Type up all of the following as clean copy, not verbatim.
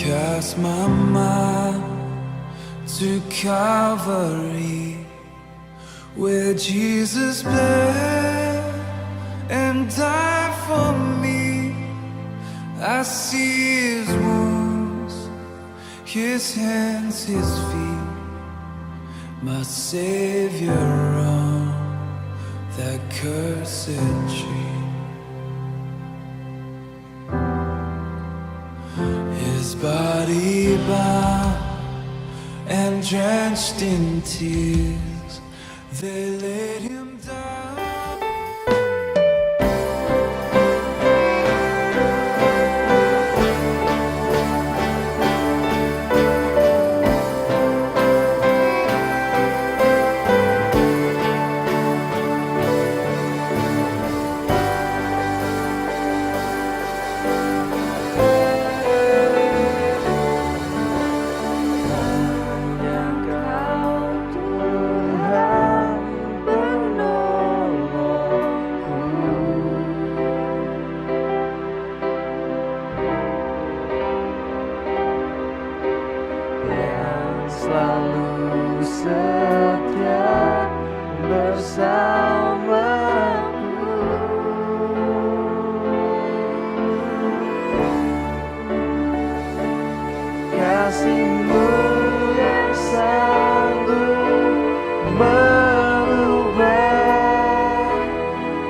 cast my mind to Calvary, where Jesus bled and died for me. I see his wounds, his hands, his feet, my Savior on that cursed tree. His body bound and drenched in tears, they laid him down. Selalu setia bersamaku, kasih-Mu yang sanggup merubah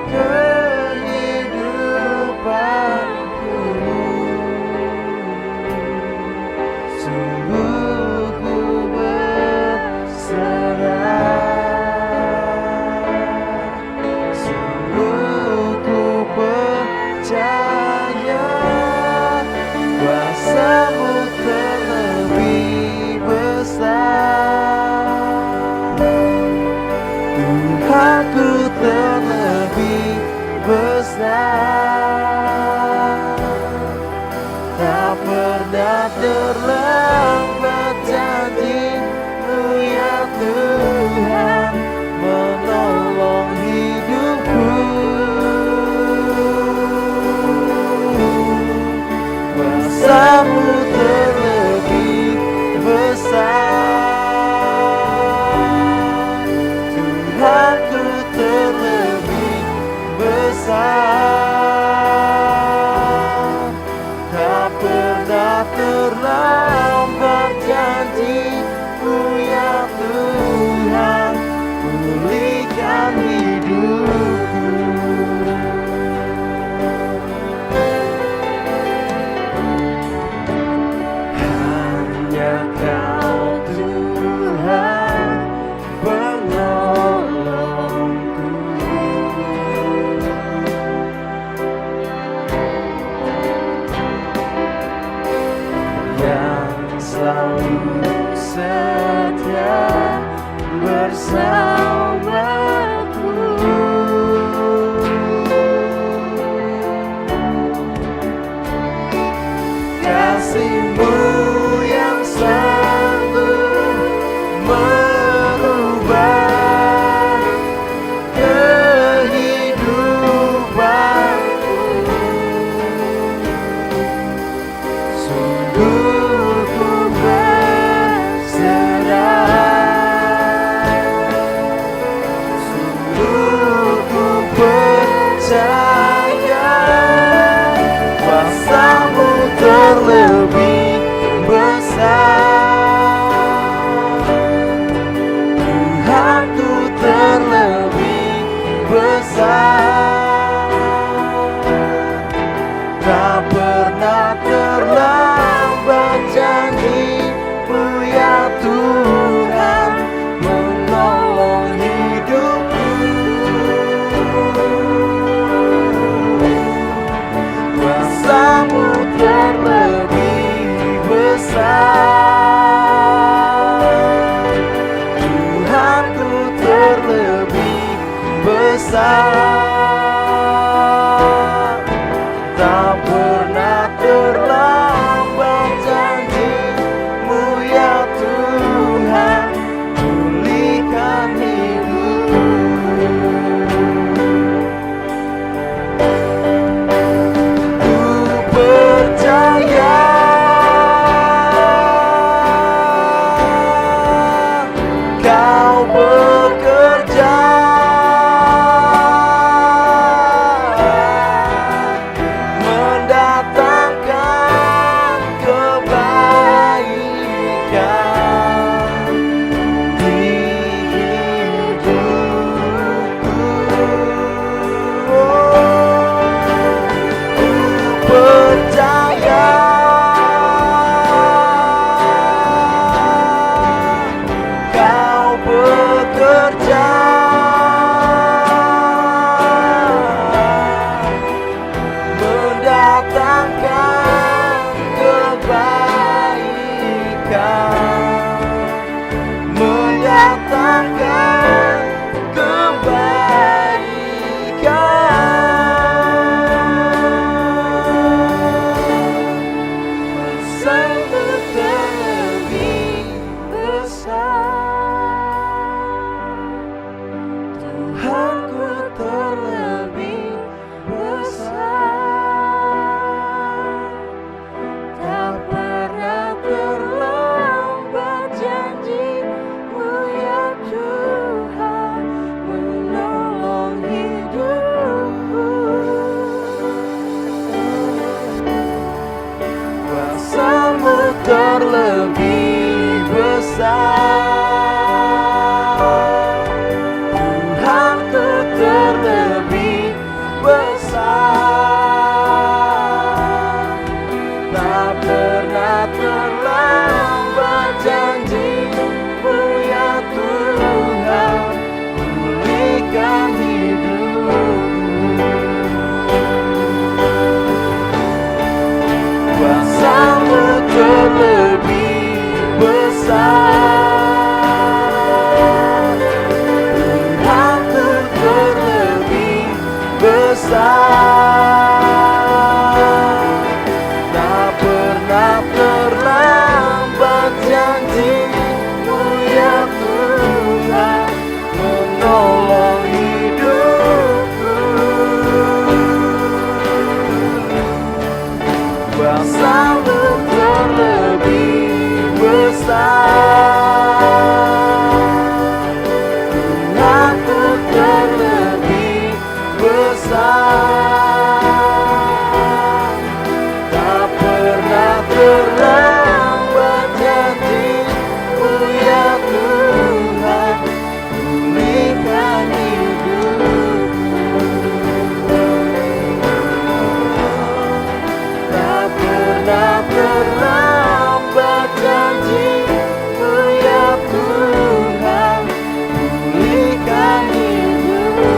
kehidupanku. Sungguh ku sungguh ku percaya kuasa-Mu terlebih besar, Tuhanku terlebih besar. Tak pernah terlambat janji-Mu ya Tuhan menolong hidupku. Kuasa-Mu terlebih besar, Tuhanku terlebih besar. Tak pernah terlambat janji-Mu ya Tuhan pulihkan hidupku. Hanya Kau Tuhan penolongku, yang selalu setia bersamaku. Kasih-Mu yang sanggup merubah kehidupanku. Sungguh ku berserah, sungguh ku percaya kuasa-Mu terlebih besar, Tuhanku terlebih besar. Tak pernah terlambat janji-Mu ya Tuhan menolong hidupku. Kuasa-Mu terlebih besar, Tuhanku terlebih besar. Tak pernah terlambat janji-Mu ya Tuhan pulihkan hidupku. Ku percaya terlebih besar, Tuhanku terlebih besar. Tak pernah terlambat janji-Mu ya Tuhan, pulihkan hidupku. Kuasa-Mu terlebih besar, Tuhanku terlebih besar. Tak pernah terlambat janji-Mu ya Tuhan, menolong hidupku. Kuasa-Mu terlebih besar, Tuhanku terlebih besar. Tak pernah terlambat janji-Mu ya Tuhan, pulihkan hidupku. Tak pernah terlambat janji-Mu ya Tuhan, pulihkan hidupku.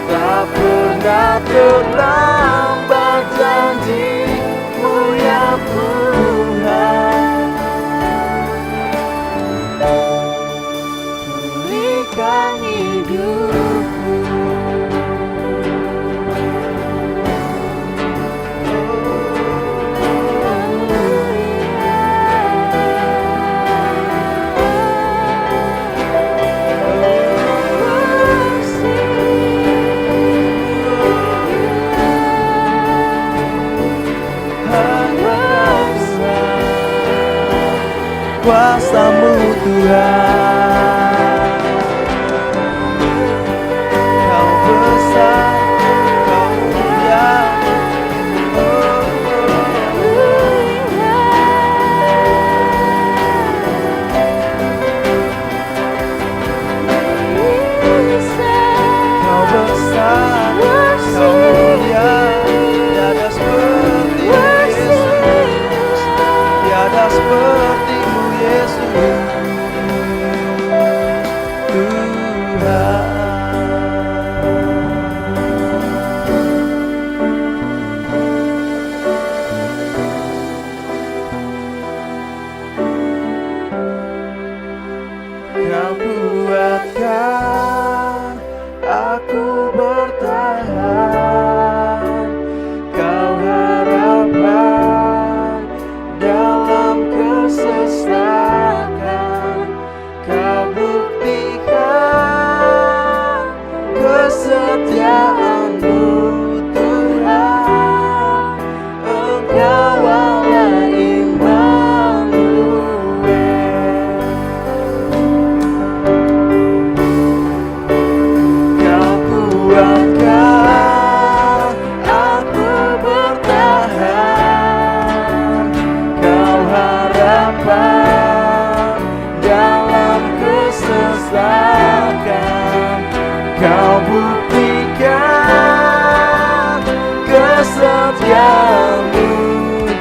Tak pernah terlambat janji-Mu ya Tuhan, pulihkan hidupku. Kuasa-Mu Tuhan, Kau besar, Kau mulia. Kau besar, Kau mulia. Tiada seperti-Mu Yesus, tiada seperti-Mu Yesus, Tuhan. Kau kuatkan aku bertahan, Kau harapan dalam kesesakan. Kau buktikan kesetiaan-Mu Tuhan, Engkau Allah Immanuel. Kau kuatkan aku bertahan, Kau harapan dalam kesesakan. Kau buktikan kesetiaan-Mu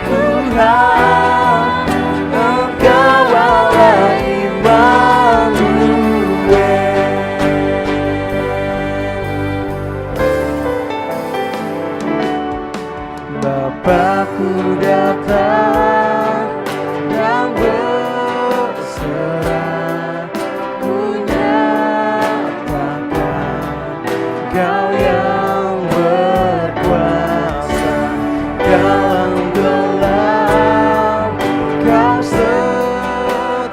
Tuhan, Engkau Allah Immanuel. Bapakku datang dan berserah, ku nyatakan Kau yang berkuasa. Dalam gelap Kau setia,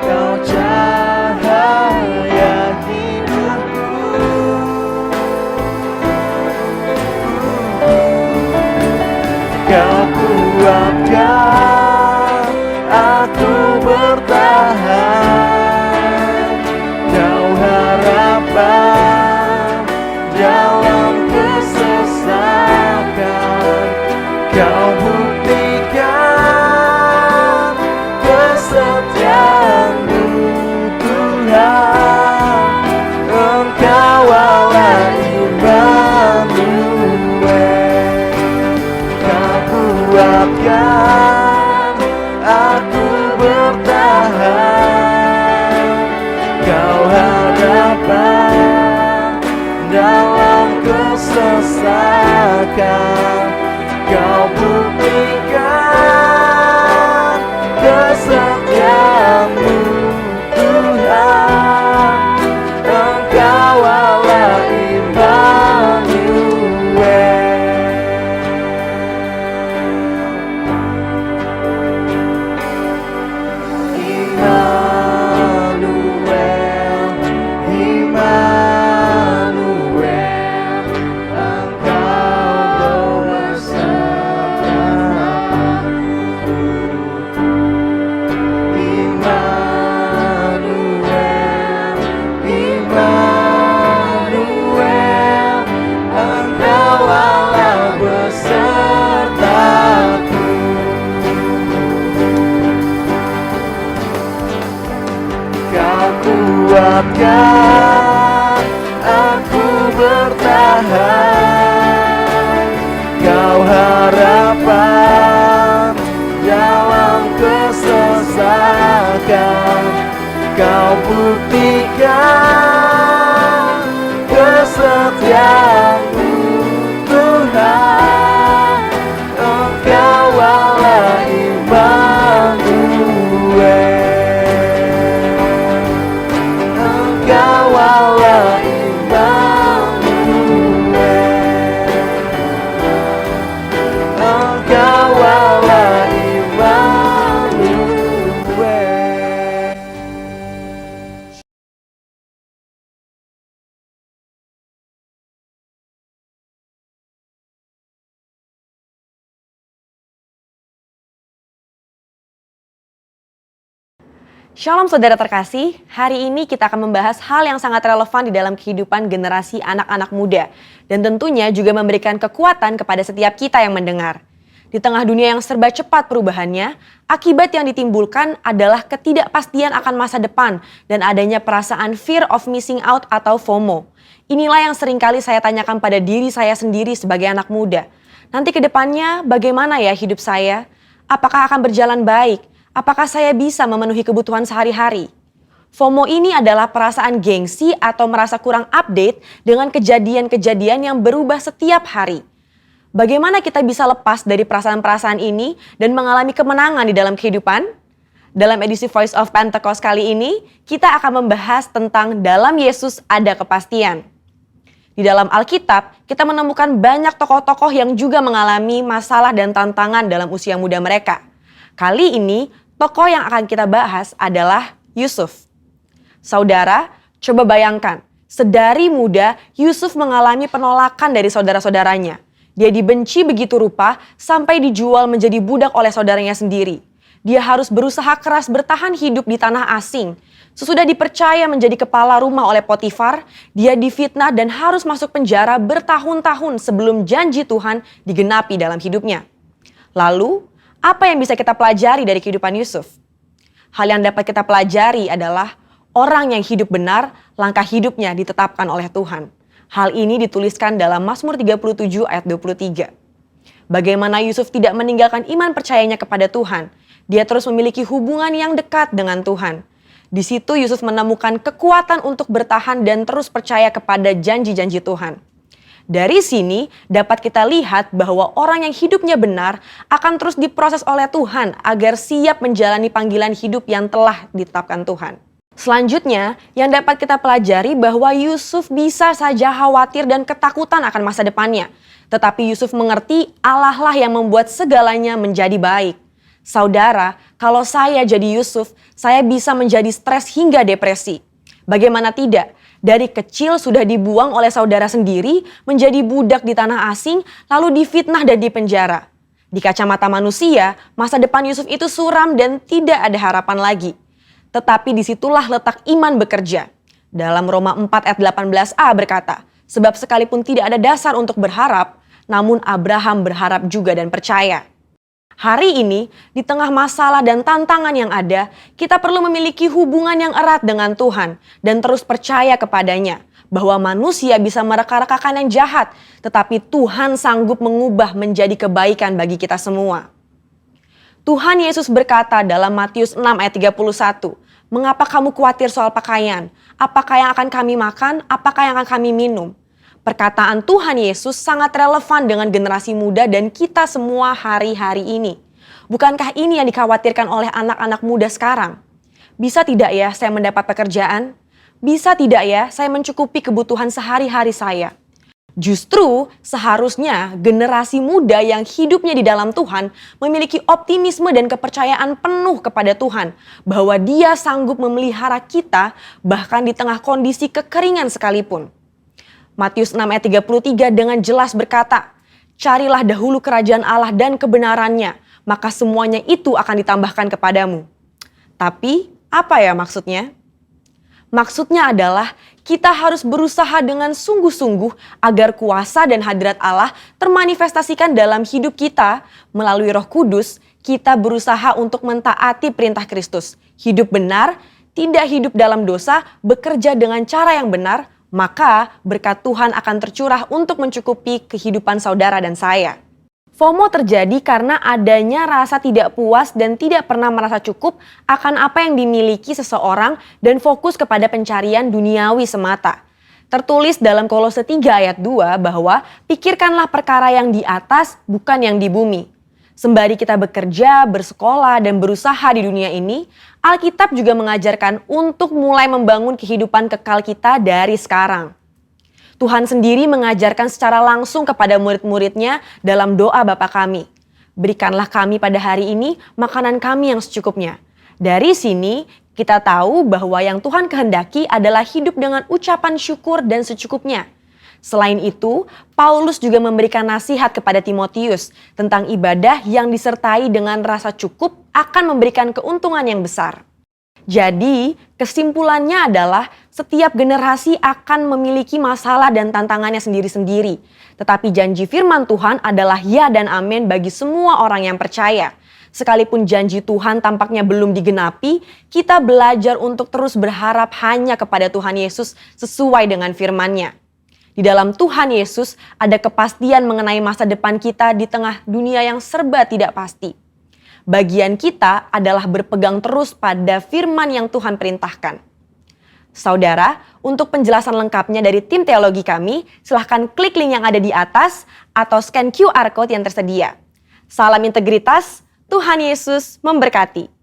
Kau cahaya hidupku. Kau kuatkan aku bertahan, Kau harapan dalam kesesakan. dalam kesesakan. Kau buktikan kesetiaan-Mu, Tuhan. Engkau Allah kuatkan aku bertahan. Kau harapan dalam kesesakan. Kau buktikan kesetiaan-Mu, Tuhan. Engkau Allah Immanuel. Shalom saudara terkasih, hari ini kita akan membahas hal yang sangat relevan di dalam kehidupan generasi anak-anak muda. Dan tentunya juga memberikan kekuatan kepada setiap kita yang mendengar. Di tengah dunia yang serba cepat perubahannya, akibat yang ditimbulkan adalah ketidakpastian akan masa depan dan adanya perasaan fear of missing out atau FOMO. Inilah yang seringkali saya tanyakan pada diri saya sendiri sebagai anak muda. Nanti ke depannya bagaimana ya hidup saya? Apakah akan berjalan baik? Apakah saya bisa memenuhi kebutuhan sehari-hari? FOMO ini adalah perasaan gengsi atau merasa kurang update dengan kejadian-kejadian yang berubah setiap hari. Bagaimana kita bisa lepas dari perasaan-perasaan ini dan mengalami kemenangan di dalam kehidupan? Dalam edisi Voice of Pentecost kali ini, kita akan membahas tentang dalam Yesus ada kepastian. Di dalam Alkitab, kita menemukan banyak tokoh-tokoh yang juga mengalami masalah dan tantangan dalam usia muda mereka. Kali ini, tokoh yang akan kita bahas adalah Yusuf. Saudara, coba bayangkan, sedari muda Yusuf mengalami penolakan dari saudara-saudaranya. Dia dibenci begitu rupa sampai dijual menjadi budak oleh saudaranya sendiri. Dia harus berusaha keras bertahan hidup di tanah asing. Sesudah dipercaya menjadi kepala rumah oleh Potifar, dia difitnah dan harus masuk penjara bertahun-tahun sebelum janji Tuhan digenapi dalam hidupnya. Lalu, apa yang bisa kita pelajari dari kehidupan Yusuf? Hal yang dapat kita pelajari adalah orang yang hidup benar, langkah hidupnya ditetapkan oleh Tuhan. Hal ini dituliskan dalam Mazmur 37 ayat 23. Bagaimana Yusuf tidak meninggalkan iman percayanya kepada Tuhan. Dia terus memiliki hubungan yang dekat dengan Tuhan. Di situ Yusuf menemukan kekuatan untuk bertahan dan terus percaya kepada janji-janji Tuhan. Dari sini dapat kita lihat bahwa orang yang hidupnya benar akan terus diproses oleh Tuhan agar siap menjalani panggilan hidup yang telah ditetapkan Tuhan. Selanjutnya, yang dapat kita pelajari bahwa Yusuf bisa saja khawatir dan ketakutan akan masa depannya. Tetapi Yusuf mengerti Allah lah yang membuat segalanya menjadi baik. Saudara, kalau saya jadi Yusuf, saya bisa menjadi stres hingga depresi. Bagaimana tidak? Dari kecil sudah dibuang oleh saudara sendiri, menjadi budak di tanah asing, lalu difitnah dan dipenjara. Di kacamata manusia, masa depan Yusuf itu suram dan tidak ada harapan lagi. Tetapi disitulah letak iman bekerja. Dalam Roma 4 ayat 18a berkata, sebab sekalipun tidak ada dasar untuk berharap, namun Abraham berharap juga dan percaya. Hari ini, di tengah masalah dan tantangan yang ada, kita perlu memiliki hubungan yang erat dengan Tuhan dan terus percaya kepadanya bahwa manusia bisa mereka-rekakan yang jahat, tetapi Tuhan sanggup mengubah menjadi kebaikan bagi kita semua. Tuhan Yesus berkata dalam Matius 6 ayat 31, mengapa kamu khawatir soal pakaian? Apakah yang akan kami makan? Apakah yang akan kami minum? Perkataan Tuhan Yesus sangat relevan dengan generasi muda dan kita semua hari-hari ini. Bukankah ini yang dikhawatirkan oleh anak-anak muda sekarang? Bisa tidak ya saya mendapat pekerjaan? Bisa tidak ya saya mencukupi kebutuhan sehari-hari saya? Justru seharusnya generasi muda yang hidupnya di dalam Tuhan memiliki optimisme dan kepercayaan penuh kepada Tuhan bahwa Dia sanggup memelihara kita bahkan di tengah kondisi kekeringan sekalipun. Matius 6 ayat 33 dengan jelas berkata, "Carilah dahulu kerajaan Allah dan kebenarannya, maka semuanya itu akan ditambahkan kepadamu." Tapi apa ya maksudnya? Maksudnya adalah kita harus berusaha dengan sungguh-sungguh agar kuasa dan hadirat Allah termanifestasikan dalam hidup kita. Melalui Roh Kudus, kita berusaha untuk mentaati perintah Kristus. Hidup benar, tidak hidup dalam dosa, bekerja dengan cara yang benar, maka berkat Tuhan akan tercurah untuk mencukupi kehidupan saudara dan saya. FOMO terjadi karena adanya rasa tidak puas dan tidak pernah merasa cukup akan apa yang dimiliki seseorang dan fokus kepada pencarian duniawi semata. Tertulis dalam Kolose 3 ayat 2 bahwa pikirkanlah perkara yang di atas bukan yang di bumi. Sembari kita bekerja, bersekolah, dan berusaha di dunia ini, Alkitab juga mengajarkan untuk mulai membangun kehidupan kekal kita dari sekarang. Tuhan sendiri mengajarkan secara langsung kepada murid-muridnya dalam doa Bapa kami. Berikanlah kami pada hari ini makanan kami yang secukupnya. Dari sini kita tahu bahwa yang Tuhan kehendaki adalah hidup dengan ucapan syukur dan secukupnya. Selain itu, Paulus juga memberikan nasihat kepada Timotius tentang ibadah yang disertai dengan rasa cukup akan memberikan keuntungan yang besar. Jadi, kesimpulannya adalah setiap generasi akan memiliki masalah dan tantangannya sendiri-sendiri. Tetapi janji firman Tuhan adalah ya dan amin bagi semua orang yang percaya. Sekalipun janji Tuhan tampaknya belum digenapi, kita belajar untuk terus berharap hanya kepada Tuhan Yesus sesuai dengan firman-Nya. Di dalam Tuhan Yesus ada kepastian mengenai masa depan kita di tengah dunia yang serba tidak pasti. Bagian kita adalah berpegang terus pada firman yang Tuhan perintahkan. Saudara, untuk penjelasan lengkapnya dari tim teologi kami, silahkan klik link yang ada di atas atau scan QR Code yang tersedia. Salam integritas, Tuhan Yesus memberkati.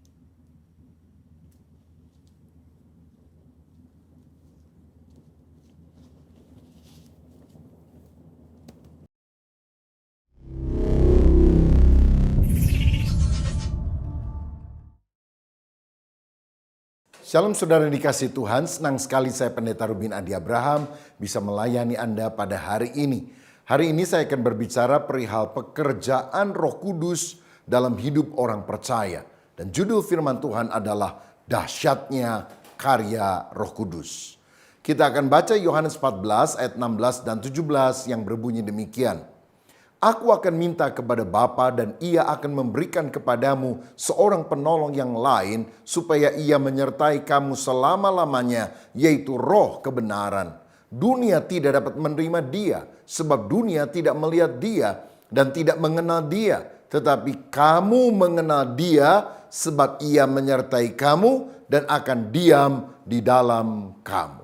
Shalom saudara dikasih Tuhan, senang sekali saya Pendeta Rubin Adi Abraham bisa melayani Anda pada hari ini. Hari ini saya akan berbicara perihal pekerjaan Roh Kudus dalam hidup orang percaya. Dan judul firman Tuhan adalah dahsyatnya karya Roh Kudus. Kita akan baca Yohanes 14 ayat 16 dan 17 yang berbunyi demikian. Aku akan minta kepada Bapa dan Ia akan memberikan kepadamu seorang penolong yang lain supaya Ia menyertai kamu selama-lamanya, yaitu Roh kebenaran. Dunia tidak dapat menerima Dia sebab dunia tidak melihat Dia dan tidak mengenal Dia. Tetapi kamu mengenal Dia sebab Ia menyertai kamu dan akan diam di dalam kamu.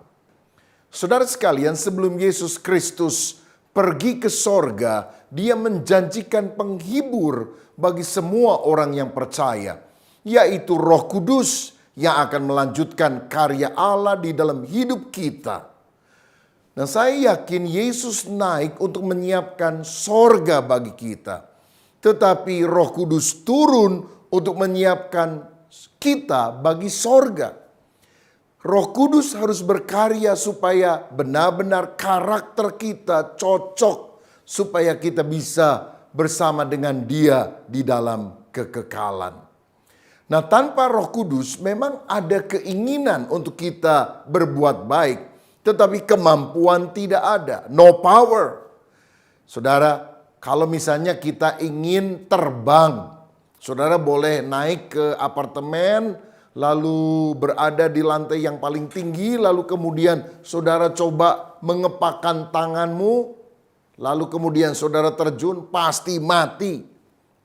Saudara sekalian, sebelum Yesus Kristus pergi ke sorga, Dia menjanjikan penghibur bagi semua orang yang percaya, yaitu Roh Kudus yang akan melanjutkan karya Allah di dalam hidup kita. Dan saya yakin Yesus naik untuk menyiapkan sorga bagi kita. Tetapi Roh Kudus turun untuk menyiapkan kita bagi sorga. Roh Kudus harus berkarya supaya benar-benar karakter kita cocok, supaya kita bisa bersama dengan Dia di dalam kekekalan. Nah, tanpa Roh Kudus memang ada keinginan untuk kita berbuat baik, tetapi kemampuan tidak ada, no power. Saudara, kalau misalnya kita ingin terbang, saudara boleh naik ke apartemen, lalu berada di lantai yang paling tinggi, lalu kemudian saudara coba mengepakkan tanganmu, lalu kemudian saudara terjun, pasti mati.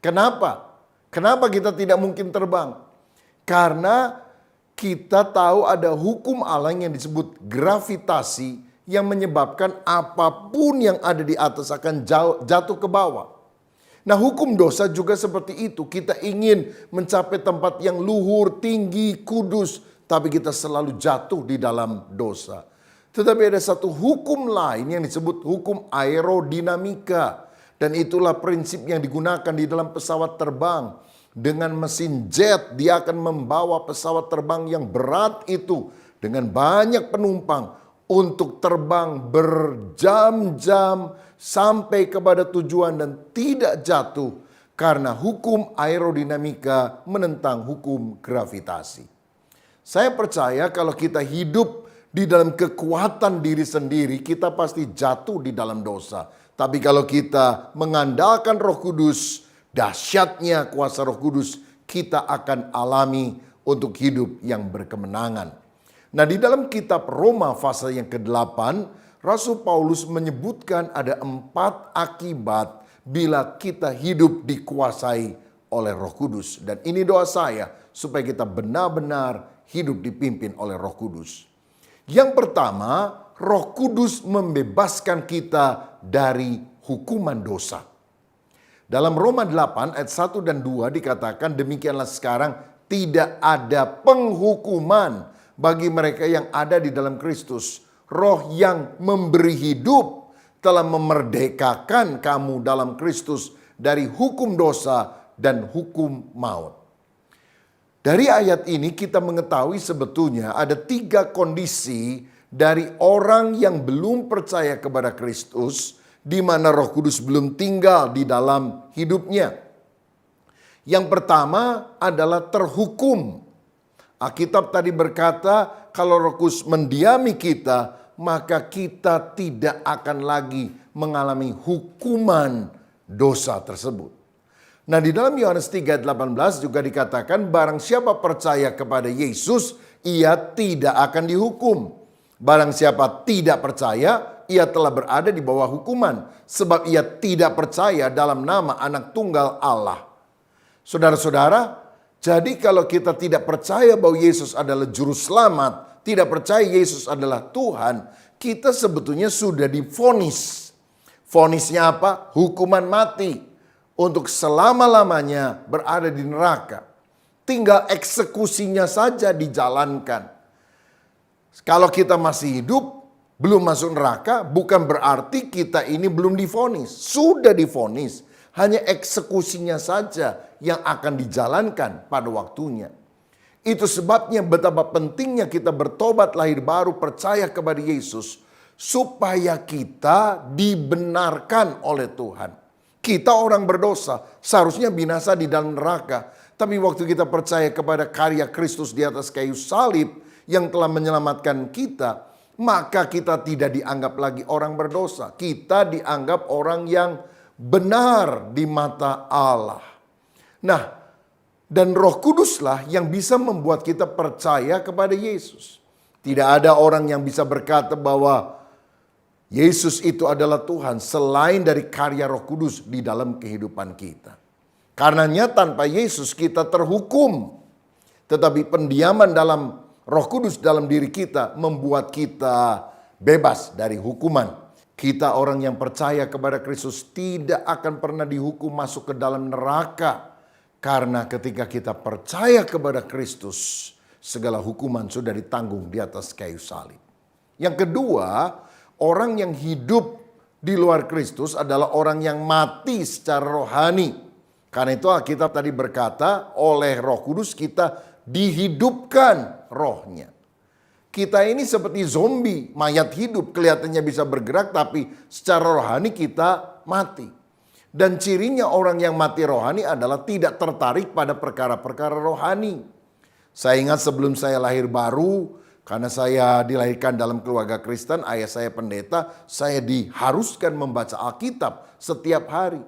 Kenapa? Kenapa kita tidak mungkin terbang? Karena kita tahu ada hukum Allah yang disebut gravitasi yang menyebabkan apapun yang ada di atas akan jatuh ke bawah. Nah, hukum dosa juga seperti itu. Kita ingin mencapai tempat yang luhur, tinggi, kudus, tapi kita selalu jatuh di dalam dosa. Tetapi ada satu hukum lain yang disebut hukum aerodinamika. Dan itulah prinsip yang digunakan di dalam pesawat terbang. Dengan mesin jet, dia akan membawa pesawat terbang yang berat itu dengan banyak penumpang untuk terbang berjam-jam sampai kepada tujuan dan tidak jatuh karena hukum aerodinamika menentang hukum gravitasi. Saya percaya kalau kita hidup di dalam kekuatan diri sendiri, kita pasti jatuh di dalam dosa. Tapi kalau kita mengandalkan Roh Kudus, dahsyatnya kuasa Roh Kudus, kita akan alami untuk hidup yang berkemenangan. Nah, di dalam kitab Roma pasal yang ke-8, Rasul Paulus menyebutkan ada 4 akibat bila kita hidup dikuasai oleh Roh Kudus. Dan ini doa saya supaya kita benar-benar hidup dipimpin oleh Roh Kudus. Yang pertama, Roh Kudus membebaskan kita dari hukuman dosa. Dalam Roma 8 ayat 1 dan 2 dikatakan, demikianlah sekarang tidak ada penghukuman bagi mereka yang ada di dalam Kristus. Roh yang memberi hidup telah memerdekakan kamu dalam Kristus dari hukum dosa dan hukum maut. Dari ayat ini kita mengetahui sebetulnya ada 3 kondisi dari orang yang belum percaya kepada Kristus, di mana Roh Kudus belum tinggal di dalam hidupnya. Yang pertama adalah terhukum. Alkitab tadi berkata, kalau Roh Kudus mendiami kita, maka kita tidak akan lagi mengalami hukuman dosa tersebut. Nah, di dalam Yohanes 3:18 juga dikatakan, barang siapa percaya kepada Yesus, ia tidak akan dihukum. Barang siapa tidak percaya, ia telah berada di bawah hukuman, sebab ia tidak percaya dalam nama Anak Tunggal Allah. Saudara-saudara, jadi kalau kita tidak percaya bahwa Yesus adalah juru selamat, tidak percaya Yesus adalah Tuhan, kita sebetulnya sudah divonis. Vonisnya apa? Hukuman mati. Untuk selama-lamanya berada di neraka. Tinggal eksekusinya saja dijalankan. Kalau kita masih hidup, belum masuk neraka, bukan berarti kita ini belum divonis. Sudah divonis. Hanya eksekusinya saja yang akan dijalankan pada waktunya. Itu sebabnya betapa pentingnya kita bertobat lahir baru, percaya kepada Yesus, supaya kita dibenarkan oleh Tuhan. Kita orang berdosa, seharusnya binasa di dalam neraka. Tapi waktu kita percaya kepada karya Kristus di atas kayu salib yang telah menyelamatkan kita, maka kita tidak dianggap lagi orang berdosa. Kita dianggap orang yang benar di mata Allah. Nah, dan Roh Kuduslah yang bisa membuat kita percaya kepada Yesus. Tidak ada orang yang bisa berkata bahwa Yesus itu adalah Tuhan selain dari karya Roh Kudus di dalam kehidupan kita. Karenanya tanpa Yesus kita terhukum. Tetapi pendiaman dalam Roh Kudus dalam diri kita membuat kita bebas dari hukuman. Kita orang yang percaya kepada Kristus tidak akan pernah dihukum masuk ke dalam neraka. Karena ketika kita percaya kepada Kristus, segala hukuman sudah ditanggung di atas kayu salib. Yang kedua, orang yang hidup di luar Kristus adalah orang yang mati secara rohani. Karena itu Alkitab tadi berkata, oleh Roh Kudus kita dihidupkan rohnya. Kita ini seperti zombie, mayat hidup, kelihatannya bisa bergerak tapi secara rohani kita mati. Dan cirinya orang yang mati rohani adalah tidak tertarik pada perkara-perkara rohani. Saya ingat sebelum saya lahir baru, karena saya dilahirkan dalam keluarga Kristen, ayah saya pendeta, saya diharuskan membaca Alkitab setiap hari.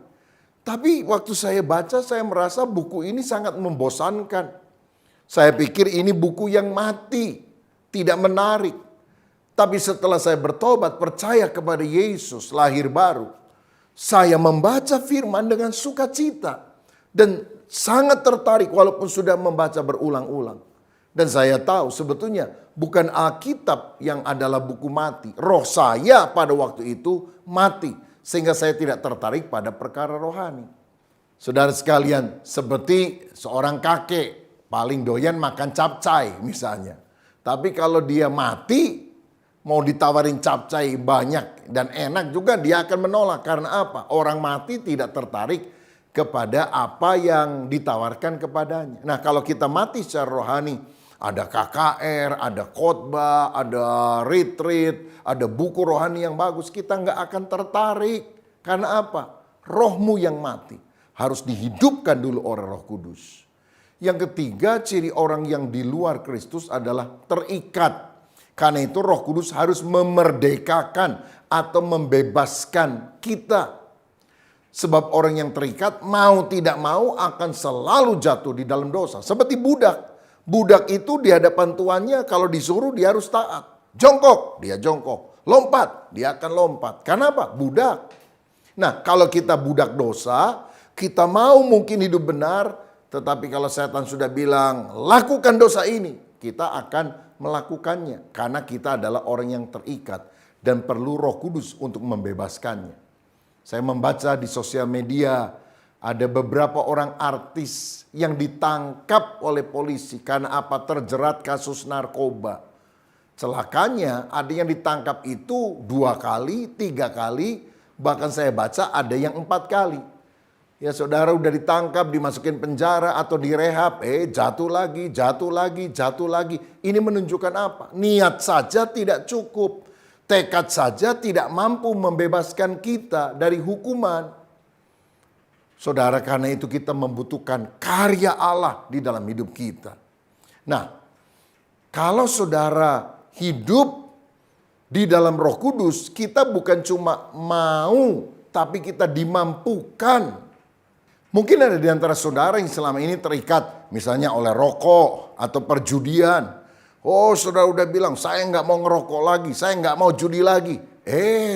Tapi waktu saya baca, saya merasa buku ini sangat membosankan. Saya pikir ini buku yang mati, tidak menarik. Tapi setelah saya bertobat, percaya kepada Yesus, lahir baru, saya membaca firman dengan sukacita. Dan sangat tertarik walaupun sudah membaca berulang-ulang. Dan saya tahu sebetulnya bukan Alkitab yang adalah buku mati. Roh saya pada waktu itu mati. Sehingga saya tidak tertarik pada perkara rohani. Saudara sekalian, seperti seorang kakek paling doyan makan capcay misalnya. Tapi kalau dia mati, mau ditawarin capcay banyak dan enak juga dia akan menolak. Karena apa? Orang mati tidak tertarik kepada apa yang ditawarkan kepadanya. Nah, kalau kita mati secara rohani, ada KKR, ada khotbah, ada retreat, ada buku rohani yang bagus. Kita nggak akan tertarik. Karena apa? Rohmu yang mati. Harus dihidupkan dulu oleh Roh Kudus. Yang ketiga, ciri orang yang di luar Kristus adalah terikat. Karena itu Roh Kudus harus memerdekakan atau membebaskan kita. Sebab orang yang terikat mau tidak mau akan selalu jatuh di dalam dosa. Seperti budak. Budak itu di hadapan tuannya kalau disuruh dia harus taat. Jongkok, dia jongkok. Lompat, dia akan lompat. Karena apa? Budak. Nah, kalau kita budak dosa, kita mau mungkin hidup benar, tetapi kalau setan sudah bilang, lakukan dosa ini, kita akan melakukannya. Karena kita adalah orang yang terikat dan perlu Roh Kudus untuk membebaskannya. Saya membaca di sosial media, ada beberapa orang artis yang ditangkap oleh polisi karena apa? Terjerat kasus narkoba. Celakanya ada yang ditangkap itu 2 kali, 3 kali, bahkan saya baca ada yang 4 kali. Ya saudara udah ditangkap, dimasukin penjara atau direhab, jatuh lagi, jatuh lagi, jatuh lagi. Ini menunjukkan apa? Niat saja tidak cukup. Tekad saja tidak mampu membebaskan kita dari hukuman. Saudara, karena itu kita membutuhkan karya Allah di dalam hidup kita. Nah, kalau saudara hidup di dalam Roh Kudus, kita bukan cuma mau, tapi kita dimampukan. Mungkin ada di antara saudara yang selama ini terikat, misalnya oleh rokok atau perjudian. Oh, saudara udah bilang, saya nggak mau ngerokok lagi, saya nggak mau judi lagi.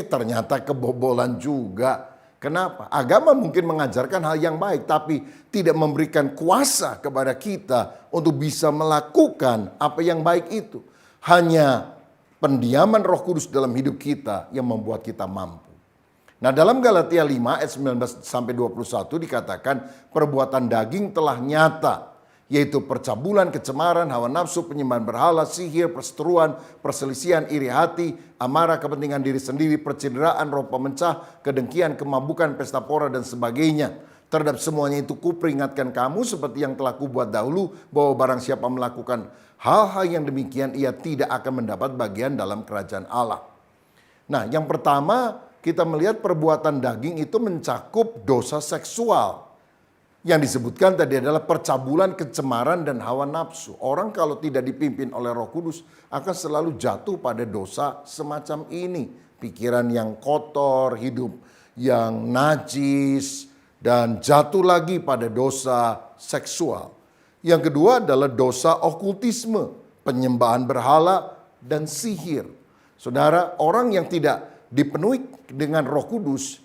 Ternyata kebobolan juga. Kenapa? Agama mungkin mengajarkan hal yang baik, tapi tidak memberikan kuasa kepada kita untuk bisa melakukan apa yang baik itu. Hanya pendiaman Roh Kudus dalam hidup kita yang membuat kita mampu. Nah, dalam Galatia 5 ayat 19 sampai 21 dikatakan perbuatan daging telah nyata, yaitu percabulan, kecemaran, hawa nafsu, penyembahan berhala, sihir, perseteruan, perselisihan, iri hati, amarah, kepentingan diri sendiri, percideraan, roh pemecah, kedengkian, kemabukan, pesta pora, dan sebagainya. Terhadap semuanya itu kuperingatkan kamu seperti yang telah kubuat dahulu, bahwa barang siapa melakukan hal-hal yang demikian, ia tidak akan mendapat bagian dalam kerajaan Allah. Nah, yang pertama kita melihat perbuatan daging itu mencakup dosa seksual. Yang disebutkan tadi adalah percabulan, kecemaran, dan hawa nafsu. Orang kalau tidak dipimpin oleh Roh Kudus akan selalu jatuh pada dosa semacam ini. Pikiran yang kotor, hidup yang najis, dan jatuh lagi pada dosa seksual. Yang kedua adalah dosa okultisme, penyembahan berhala, dan sihir. Saudara, orang yang tidak dipenuhi dengan Roh Kudus,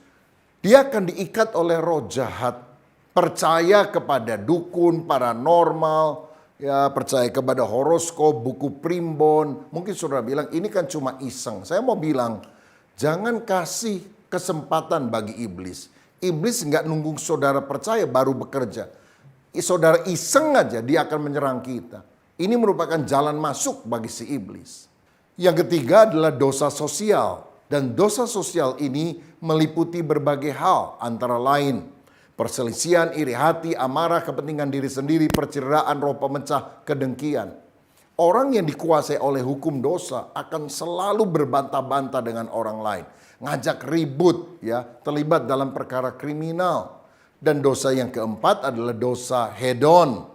dia akan diikat oleh roh jahat. Percaya kepada dukun, paranormal, ya percaya kepada horoskop, buku primbon. Mungkin saudara bilang ini kan cuma iseng. Saya mau bilang jangan kasih kesempatan bagi iblis. Iblis nggak nunggu saudara percaya baru bekerja. Saudara iseng aja dia akan menyerang kita. Ini merupakan jalan masuk bagi si iblis. Yang ketiga adalah dosa sosial. Dan dosa sosial ini meliputi berbagai hal antara lain perselisihan, iri hati, amarah, kepentingan diri sendiri, perceraian, roh pemecah, kedengkian. Orang yang dikuasai oleh hukum dosa akan selalu berbantah-bantah dengan orang lain. Ngajak ribut, ya, terlibat dalam perkara kriminal. Dan dosa yang keempat adalah dosa hedon.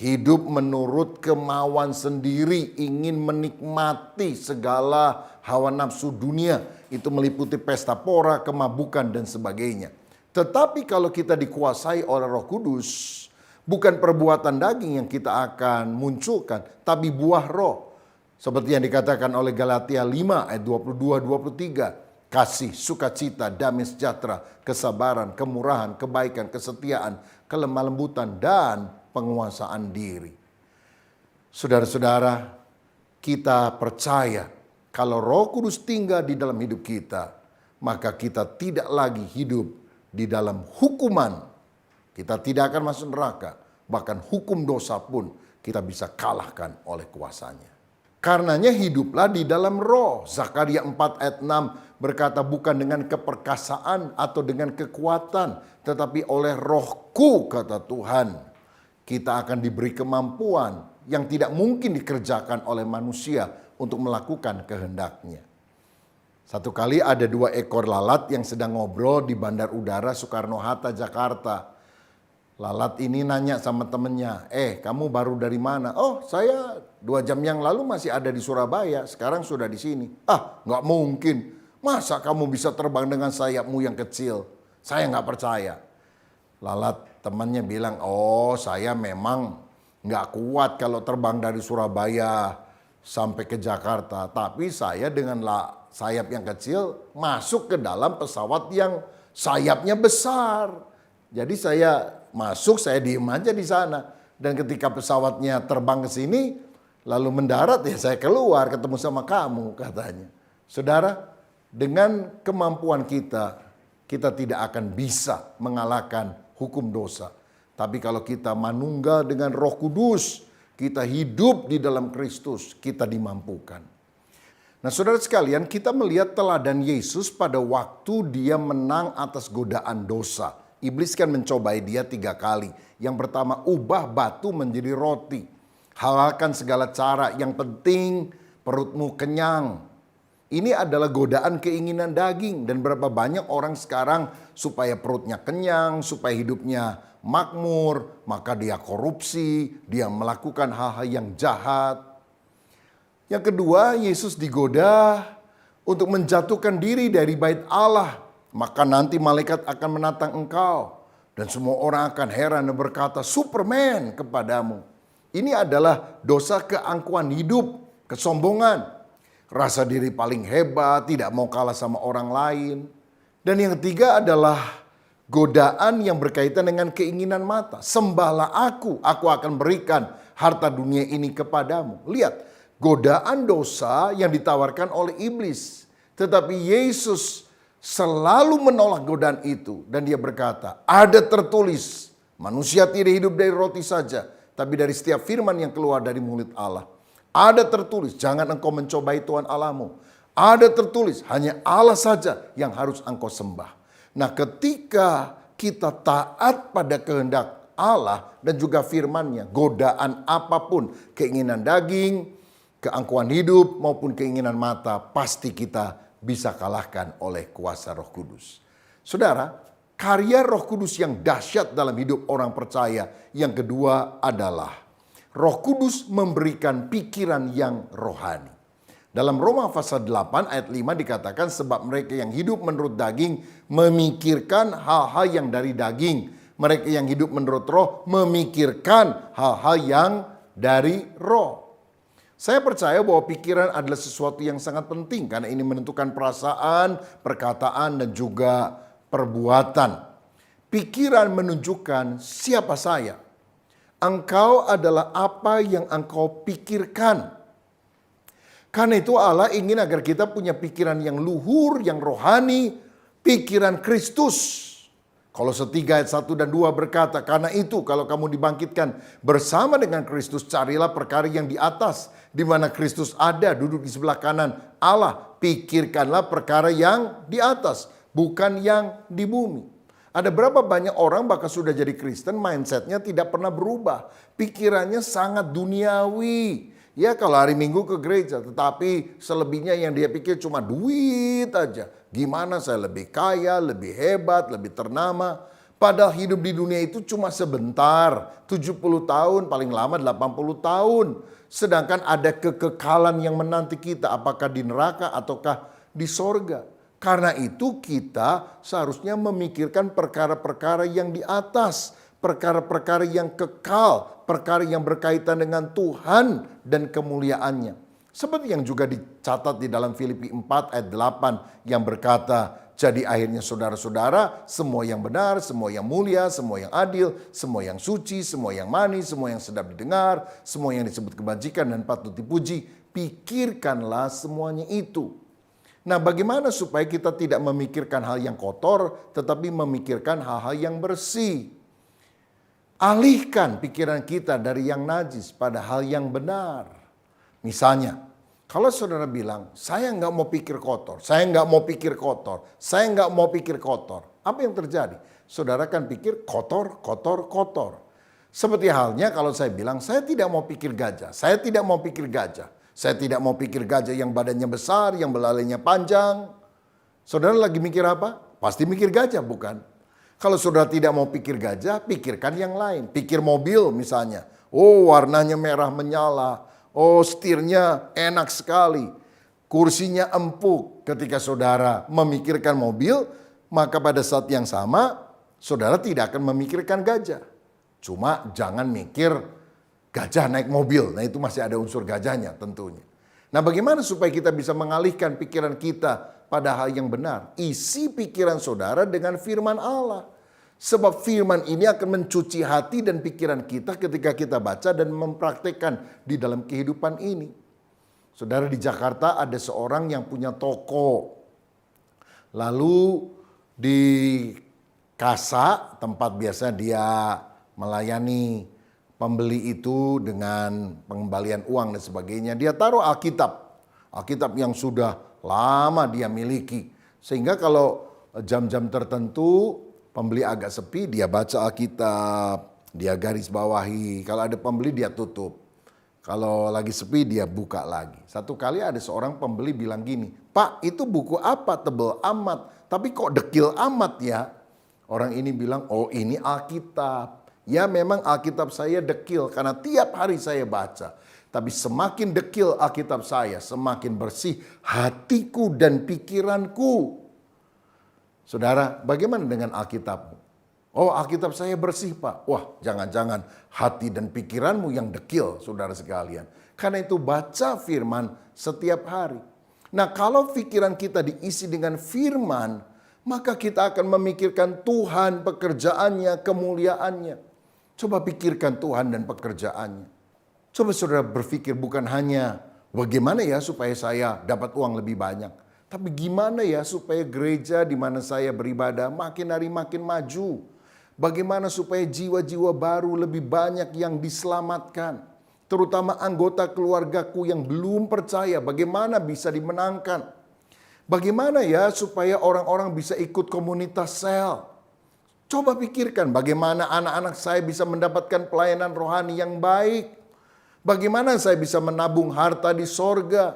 Hidup menurut kemauan sendiri, ingin menikmati segala hawa nafsu dunia. Itu meliputi pesta pora, kemabukan, dan sebagainya. Tetapi kalau kita dikuasai oleh Roh Kudus, bukan perbuatan daging yang kita akan munculkan, tapi buah roh. Seperti yang dikatakan oleh Galatia 5 ayat 22-23. Kasih, sukacita, damai sejahtera, kesabaran, kemurahan, kebaikan, kesetiaan, kelemah lembutan, dan penguasaan diri. Saudara-saudara, kita percaya kalau Roh Kudus tinggal di dalam hidup kita, maka kita tidak lagi hidup di dalam hukuman. Kita tidak akan masuk neraka, bahkan hukum dosa pun kita bisa kalahkan oleh kuasanya. Karenanya hiduplah di dalam roh. Zakaria 4 ayat 6 berkata, bukan dengan keperkasaan atau dengan kekuatan, tetapi oleh rohku, kata Tuhan. Kita akan diberi kemampuan yang tidak mungkin dikerjakan oleh manusia untuk melakukan kehendaknya. Satu kali ada 2 ekor lalat yang sedang ngobrol di Bandar Udara Soekarno-Hatta, Jakarta. Lalat ini nanya sama temennya, kamu baru dari mana? Oh, saya 2 jam yang lalu masih ada di Surabaya, sekarang sudah di sini. Ah, nggak mungkin. Masa kamu bisa terbang dengan sayapmu yang kecil? Saya nggak percaya. Lalat temannya bilang, oh saya memang nggak kuat kalau terbang dari Surabaya sampai ke Jakarta. Tapi saya dengan sayap yang kecil masuk ke dalam pesawat yang sayapnya besar. Jadi saya masuk, saya diem aja di sana. Dan ketika pesawatnya terbang ke sini, lalu mendarat, ya saya keluar ketemu sama kamu, katanya. Saudara, dengan kemampuan kita tidak akan bisa mengalahkan hukum dosa. Tapi kalau kita manunggal dengan Roh Kudus, kita hidup di dalam Kristus, kita dimampukan. Nah, saudara sekalian, kita melihat teladan Yesus pada waktu dia menang atas godaan dosa. Iblis kan mencobai dia 3 kali. Yang pertama, ubah batu menjadi roti. Halalkan segala cara, yang penting perutmu kenyang. Ini adalah godaan keinginan daging. Dan berapa banyak orang sekarang supaya perutnya kenyang, supaya hidupnya makmur, maka dia korupsi, dia melakukan hal-hal yang jahat. Yang kedua, Yesus digoda untuk menjatuhkan diri dari bait Allah. Maka nanti malaikat akan menatang engkau. Dan semua orang akan heran dan berkata, Superman kepadamu. Ini adalah dosa keangkuhan hidup, kesombongan. Rasa diri paling hebat, tidak mau kalah sama orang lain. Dan yang ketiga adalah godaan yang berkaitan dengan keinginan mata. Sembahlah aku akan berikan harta dunia ini kepadamu. Lihat, godaan dosa yang ditawarkan oleh iblis. Tetapi Yesus selalu menolak godaan itu. Dan dia berkata, ada tertulis, manusia tidak hidup dari roti saja, tapi dari setiap firman yang keluar dari mulut Allah. Ada tertulis, jangan engkau mencobai Tuhan Allahmu. Ada tertulis, hanya Allah saja yang harus engkau sembah. Nah, ketika kita taat pada kehendak Allah dan juga firman-Nya, godaan apapun, keinginan daging, keangkuhan hidup maupun keinginan mata, pasti kita bisa kalahkan oleh kuasa Roh Kudus. Saudara, karya Roh Kudus yang dahsyat dalam hidup orang percaya yang kedua adalah Roh Kudus memberikan pikiran yang rohani. Dalam Roma pasal 8 ayat 5 dikatakan, sebab mereka yang hidup menurut daging memikirkan hal-hal yang dari daging. Mereka yang hidup menurut roh memikirkan hal-hal yang dari roh. Saya percaya bahwa pikiran adalah sesuatu yang sangat penting karena ini menentukan perasaan, perkataan, dan juga perbuatan. Pikiran menunjukkan siapa saya. Engkau adalah apa yang engkau pikirkan. Karena itu Allah ingin agar kita punya pikiran yang luhur, yang rohani, pikiran Kristus. Kolose 3 ayat 1 dan 2 berkata, karena itu kalau kamu dibangkitkan bersama dengan Kristus, carilah perkara yang di atas, di mana Kristus ada, duduk di sebelah kanan Allah. Pikirkanlah perkara yang di atas, bukan yang di bumi. Ada berapa banyak orang bahkan sudah jadi Kristen, mindsetnya tidak pernah berubah. Pikirannya sangat duniawi. Ya kalau hari Minggu ke gereja, tetapi selebihnya yang dia pikir cuma duit aja. Gimana saya lebih kaya, lebih hebat, lebih ternama. Padahal hidup di dunia itu cuma sebentar. 70 tahun, paling lama 80 tahun. Sedangkan ada kekekalan yang menanti kita. Apakah di neraka ataukah di sorga. Karena itu kita seharusnya memikirkan perkara-perkara yang di atas. Perkara-perkara yang kekal. Perkara yang berkaitan dengan Tuhan dan kemuliaannya. Seperti yang juga dicatat di dalam Filipi 4 ayat 8 yang berkata, Jadi akhirnya saudara-saudara, semua yang benar, semua yang mulia, semua yang adil, semua yang suci, semua yang manis, semua yang sedap didengar, semua yang disebut kebajikan dan patut dipuji, pikirkanlah semuanya itu. Nah, bagaimana supaya kita tidak memikirkan hal yang kotor, tetapi memikirkan hal-hal yang bersih? Alihkan pikiran kita dari yang najis pada hal yang benar. Misalnya, kalau saudara bilang, saya nggak mau pikir kotor, saya nggak mau pikir kotor, saya nggak mau pikir kotor. Apa yang terjadi? Saudara kan pikir kotor, kotor, kotor. Seperti halnya kalau saya bilang, saya tidak mau pikir gajah, saya tidak mau pikir gajah. Saya tidak mau pikir gajah yang badannya besar, yang belalainya panjang. Saudara lagi mikir apa? Pasti mikir gajah, bukan? Kalau saudara tidak mau pikir gajah, pikirkan yang lain. Pikir mobil misalnya. Oh, warnanya merah menyala. Oh, setirnya enak sekali. Kursinya empuk. Ketika saudara memikirkan mobil, maka pada saat yang sama, saudara tidak akan memikirkan gajah. Cuma jangan mikir gajah naik mobil. Nah, itu masih ada unsur gajahnya tentunya. Nah, bagaimana supaya kita bisa mengalihkan pikiran kita pada hal yang benar? Isi pikiran saudara dengan firman Allah. Sebab firman ini akan mencuci hati dan pikiran kita ketika kita baca dan mempraktekkan di dalam kehidupan ini. Saudara, di Jakarta ada seorang yang punya toko. Lalu di kasa, tempat biasa dia melayani pembeli itu dengan pengembalian uang dan sebagainya, dia taruh Alkitab. Alkitab yang sudah lama dia miliki. Sehingga kalau jam-jam tertentu pembeli agak sepi, dia baca Alkitab, dia garis bawahi. Kalau ada pembeli dia tutup. Kalau lagi sepi dia buka lagi. Satu kali ada seorang pembeli bilang gini, "Pak, itu buku apa tebel amat, tapi kok dekil amat ya?" Orang ini bilang, "Oh, ini Alkitab." Ya, memang Alkitab saya dekil karena tiap hari saya baca. Tapi semakin dekil Alkitab saya, semakin bersih hatiku dan pikiranku. Saudara, bagaimana dengan Alkitabmu? Oh, Alkitab saya bersih, Pak. Wah, jangan-jangan hati dan pikiranmu yang dekil, saudara sekalian. Karena itu baca firman setiap hari. Nah, kalau pikiran kita diisi dengan firman, maka kita akan memikirkan Tuhan, pekerjaannya, kemuliaannya. Coba pikirkan Tuhan dan pekerjaannya. Coba saudara berpikir bukan hanya bagaimana ya supaya saya dapat uang lebih banyak. Tapi gimana ya supaya gereja di mana saya beribadah makin hari makin maju. Bagaimana supaya jiwa-jiwa baru lebih banyak yang diselamatkan. Terutama anggota keluargaku yang belum percaya bagaimana bisa dimenangkan. Bagaimana ya supaya orang-orang bisa ikut komunitas sel. Coba pikirkan bagaimana anak-anak saya bisa mendapatkan pelayanan rohani yang baik. Bagaimana saya bisa menabung harta di sorga.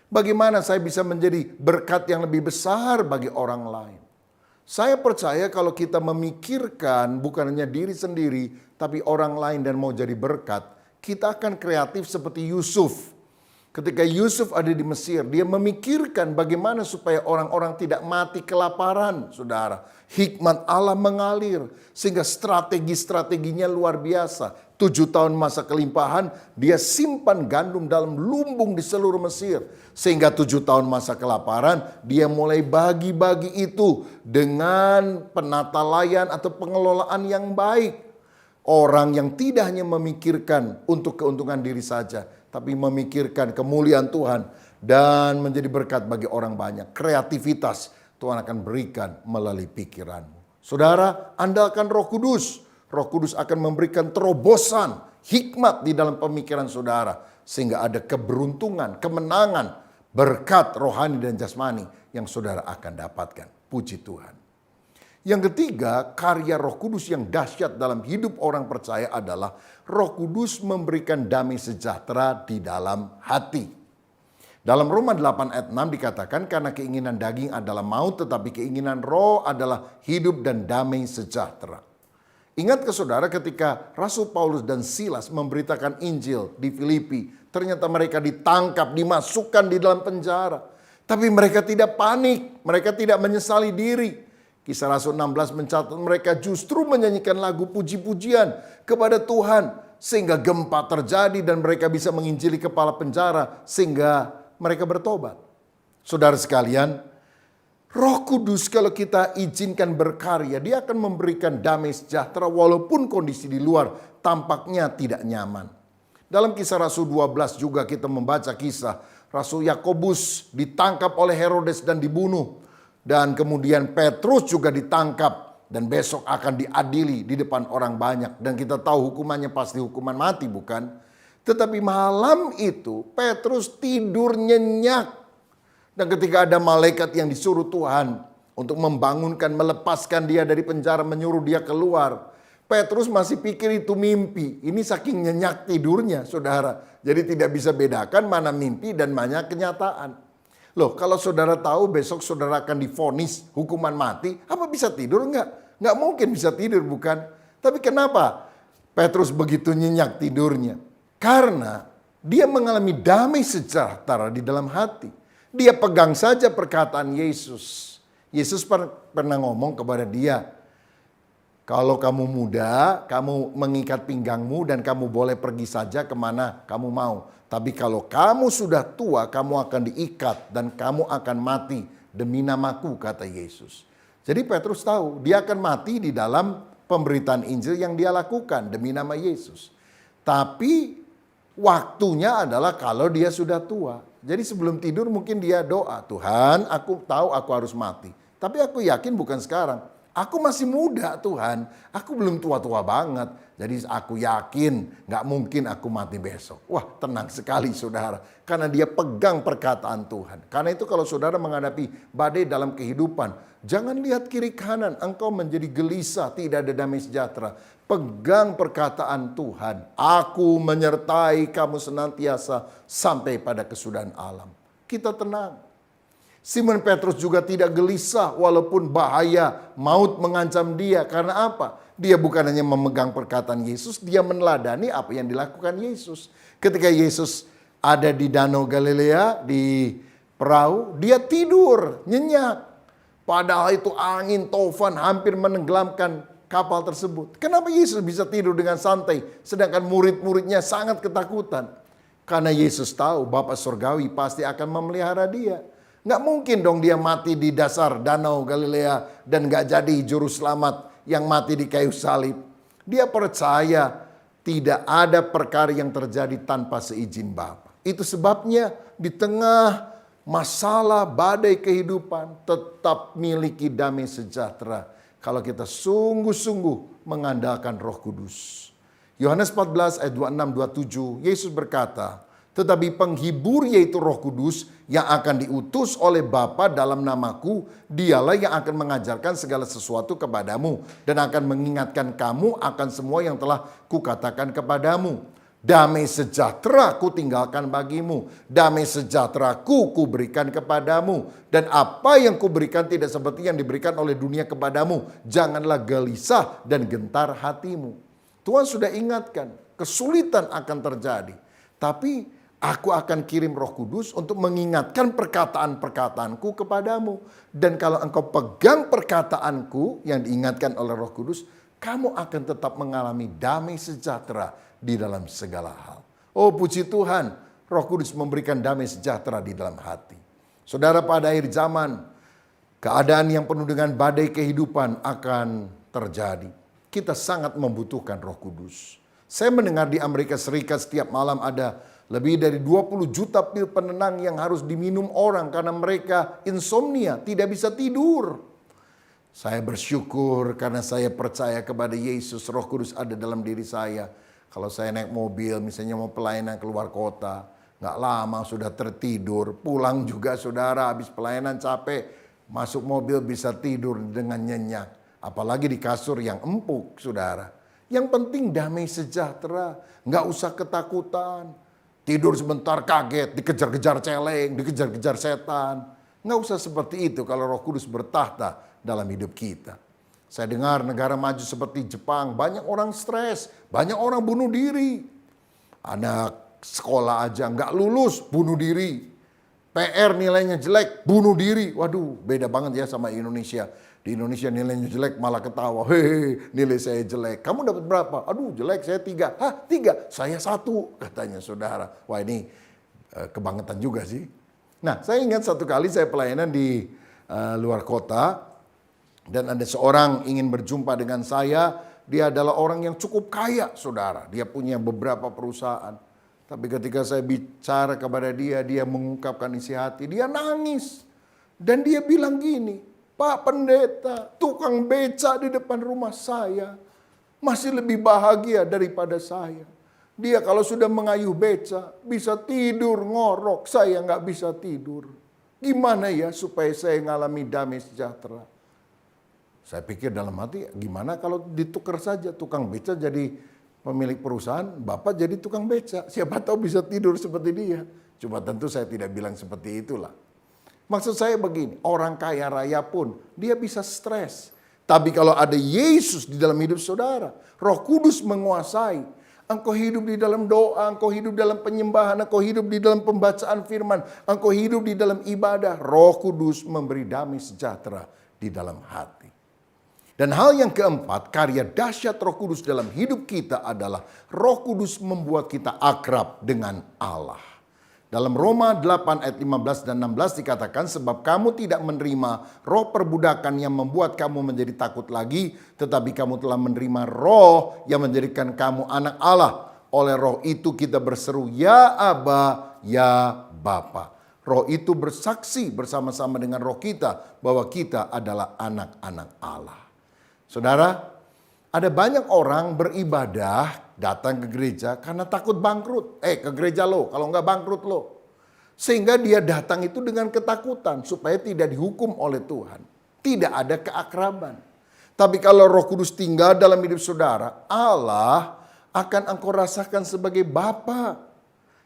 Bagaimana saya bisa menjadi berkat yang lebih besar bagi orang lain. Saya percaya kalau kita memikirkan bukan hanya diri sendiri, tapi orang lain dan mau jadi berkat, kita akan kreatif seperti Yusuf. Ketika Yusuf ada di Mesir, dia memikirkan bagaimana supaya orang-orang tidak mati kelaparan, saudara. Hikmat Allah mengalir, sehingga strategi-strateginya luar biasa. 7 tahun masa kelimpahan, dia simpan gandum dalam lumbung di seluruh Mesir. Sehingga 7 tahun masa kelaparan, dia mulai bagi-bagi itu dengan penata layan atau pengelolaan yang baik. Orang yang tidak hanya memikirkan untuk keuntungan diri saja, tapi memikirkan kemuliaan Tuhan dan menjadi berkat bagi orang banyak. Kreativitas Tuhan akan berikan melalui pikiranmu. Saudara, andalkan Roh Kudus. Roh Kudus akan memberikan terobosan, hikmat di dalam pemikiran saudara. Sehingga ada keberuntungan, kemenangan, berkat rohani dan jasmani yang saudara akan dapatkan. Puji Tuhan. Yang ketiga, karya Roh Kudus yang dahsyat dalam hidup orang percaya adalah Roh Kudus memberikan damai sejahtera di dalam hati. Dalam Roma 8 ayat 6 dikatakan, karena keinginan daging adalah maut, tetapi keinginan roh adalah hidup dan damai sejahtera. Ingat ke saudara ketika Rasul Paulus dan Silas memberitakan Injil di Filipi, ternyata mereka ditangkap, dimasukkan di dalam penjara. Tapi mereka tidak panik, mereka tidak menyesali diri. Kisah Rasul 16 mencatat mereka justru menyanyikan lagu puji-pujian kepada Tuhan. Sehingga gempa terjadi dan mereka bisa menginjili kepala penjara sehingga mereka bertobat. Saudara sekalian, Roh Kudus kalau kita izinkan berkarya, dia akan memberikan damai sejahtera walaupun kondisi di luar tampaknya tidak nyaman. Dalam Kisah Rasul 12 juga kita membaca kisah Rasul Yakobus ditangkap oleh Herodes dan dibunuh. Dan kemudian Petrus juga ditangkap dan besok akan diadili di depan orang banyak. Dan kita tahu hukumannya pasti hukuman mati, bukan? Tetapi malam itu Petrus tidur nyenyak. Dan ketika ada malaikat yang disuruh Tuhan untuk membangunkan, melepaskan dia dari penjara, menyuruh dia keluar, Petrus masih pikir itu mimpi. Ini saking nyenyak tidurnya, saudara. Jadi tidak bisa bedakan mana mimpi dan mana kenyataan. Loh, kalau saudara tahu besok saudara akan divonis hukuman mati, apa bisa tidur? Enggak. Enggak mungkin bisa tidur, bukan? Tapi kenapa Petrus begitu nyenyak tidurnya? Karena dia mengalami damai sejahtera di dalam hati. Dia pegang saja perkataan Yesus. Yesus pernah ngomong kepada dia, kalau kamu muda, kamu mengikat pinggangmu dan kamu boleh pergi saja kemana kamu mau. Tapi kalau kamu sudah tua, kamu akan diikat dan kamu akan mati demi namaku, kata Yesus. Jadi Petrus tahu dia akan mati di dalam pemberitaan Injil yang dia lakukan demi nama Yesus. Tapi waktunya adalah kalau dia sudah tua. Jadi sebelum tidur mungkin dia doa, Tuhan aku tahu aku harus mati. Tapi aku yakin bukan sekarang. Aku masih muda Tuhan, aku belum tua-tua banget. Jadi aku yakin gak mungkin aku mati besok. Wah, tenang sekali saudara, karena dia pegang perkataan Tuhan. Karena itu kalau saudara menghadapi badai dalam kehidupan, jangan lihat kiri kanan, engkau menjadi gelisah, tidak ada damai sejahtera. Pegang perkataan Tuhan, aku menyertai kamu senantiasa sampai pada kesudahan alam. Kita tenang. Simon Petrus juga tidak gelisah walaupun bahaya maut mengancam dia. Karena apa? Dia bukan hanya memegang perkataan Yesus, dia meneladani apa yang dilakukan Yesus. Ketika Yesus ada di Danau Galilea, di perahu, dia tidur, nyenyak. Padahal itu angin tofan hampir menenggelamkan kapal tersebut. Kenapa Yesus bisa tidur dengan santai, sedangkan murid-muridnya sangat ketakutan? Karena Yesus tahu Bapa Surgawi pasti akan memelihara dia. Nggak mungkin dong dia mati di dasar Danau Galilea dan nggak jadi juru selamat yang mati di kayu salib. Dia percaya tidak ada perkara yang terjadi tanpa seizin Bapa. Itu sebabnya di tengah masalah badai kehidupan tetap miliki damai sejahtera kalau kita sungguh-sungguh mengandalkan Roh Kudus. Yohanes 14 ayat 26-27, Yesus berkata, tetapi penghibur yaitu Roh Kudus yang akan diutus oleh Bapa dalam namaku, dialah yang akan mengajarkan segala sesuatu kepadamu dan akan mengingatkan kamu akan semua yang telah kukatakan kepadamu. Damai sejahtera ku tinggalkan bagimu, damai sejahtera ku berikan kepadamu. Dan apa yang ku berikan tidak seperti yang diberikan oleh dunia kepadamu. Janganlah gelisah dan gentar hatimu. Tuhan sudah ingatkan, kesulitan akan terjadi. Tapi aku akan kirim Roh Kudus untuk mengingatkan perkataan-perkataanku kepadamu. Dan kalau engkau pegang perkataanku yang diingatkan oleh Roh Kudus, kamu akan tetap mengalami damai sejahtera di dalam segala hal. Oh puji Tuhan, Roh Kudus memberikan damai sejahtera di dalam hati. Saudara, pada akhir zaman, keadaan yang penuh dengan badai kehidupan akan terjadi. Kita sangat membutuhkan Roh Kudus. Saya mendengar di Amerika Serikat setiap malam ada lebih dari 20 juta pil penenang yang harus diminum orang karena mereka insomnia, tidak bisa tidur. Saya bersyukur karena saya percaya kepada Yesus, Roh Kudus ada dalam diri saya. Kalau saya naik mobil, misalnya mau pelayanan keluar kota, nggak lama sudah tertidur. Pulang juga saudara, habis pelayanan capek, masuk mobil bisa tidur dengan nyenyak. Apalagi di kasur yang empuk saudara. Yang penting damai sejahtera, nggak usah ketakutan. Tidur sebentar kaget, dikejar-kejar celeng, dikejar-kejar setan. Nggak usah seperti itu kalau Roh Kudus bertahta dalam hidup kita. Saya dengar negara maju seperti Jepang, banyak orang stres, banyak orang bunuh diri. Anak sekolah aja nggak lulus, bunuh diri. PR nilainya jelek, bunuh diri. Waduh, beda banget ya sama Indonesia. Di Indonesia nilainya jelek malah ketawa. Hehehe, nilai saya jelek. Kamu dapat berapa? Aduh jelek, saya 3. Hah 3? Saya 1, katanya saudara. Wah ini kebangetan juga sih. Nah saya ingat satu kali saya pelayanan di luar kota. Dan ada seorang ingin berjumpa dengan saya. Dia adalah orang yang cukup kaya, saudara. Dia punya beberapa perusahaan. Tapi ketika saya bicara kepada dia, dia mengungkapkan isi hati. Dia nangis. Dan dia bilang gini, Pak Pendeta, tukang beca di depan rumah saya masih lebih bahagia daripada saya. Dia kalau sudah mengayuh beca, bisa tidur ngorok. Saya nggak bisa tidur. Gimana ya supaya saya ngalami damai sejahtera? Saya pikir dalam hati, gimana kalau ditukar saja tukang beca jadi pemilik perusahaan, Bapak jadi tukang beca. Siapa tahu bisa tidur seperti dia. Cuma tentu saya tidak bilang seperti itulah. Maksud saya begini, orang kaya raya pun dia bisa stres. Tapi kalau ada Yesus di dalam hidup saudara, Roh Kudus menguasai. Engkau hidup di dalam doa, engkau hidup dalam penyembahan, engkau hidup di dalam pembacaan firman, engkau hidup di dalam ibadah. Roh Kudus memberi damai sejahtera di dalam hati. Dan hal yang keempat, karya dahsyat Roh Kudus dalam hidup kita adalah Roh Kudus membuat kita akrab dengan Allah. Dalam Roma 8 ayat 15 dan 16 dikatakan, sebab kamu tidak menerima roh perbudakan yang membuat kamu menjadi takut lagi, tetapi kamu telah menerima roh yang menjadikan kamu anak Allah. Oleh roh itu kita berseru, ya Aba, ya Bapa. Roh itu bersaksi bersama-sama dengan roh kita bahwa kita adalah anak-anak Allah. Saudara, ada banyak orang beribadah datang ke gereja karena takut bangkrut. Ke gereja lo, kalau nggak bangkrut lo. Sehingga dia datang itu dengan ketakutan supaya tidak dihukum oleh Tuhan. Tidak ada keakraban. Tapi kalau Roh Kudus tinggal dalam hidup saudara, Allah akan engkau rasakan sebagai Bapa.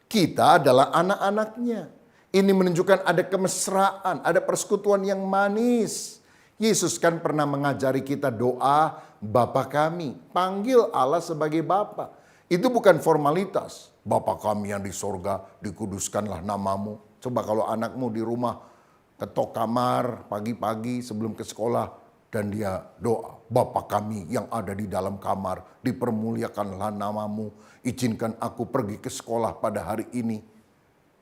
Kita adalah anak-anaknya. Ini menunjukkan ada kemesraan, ada persekutuan yang manis. Yesus kan pernah mengajari kita doa, Bapa kami. Panggil Allah sebagai Bapa. Itu bukan formalitas. Bapa kami yang di sorga, dikuduskanlah namamu. Coba kalau anakmu di rumah ketok kamar pagi-pagi sebelum ke sekolah. Dan dia doa, Bapa kami yang ada di dalam kamar, dipermuliakanlah namamu. Izinkan aku pergi ke sekolah pada hari ini.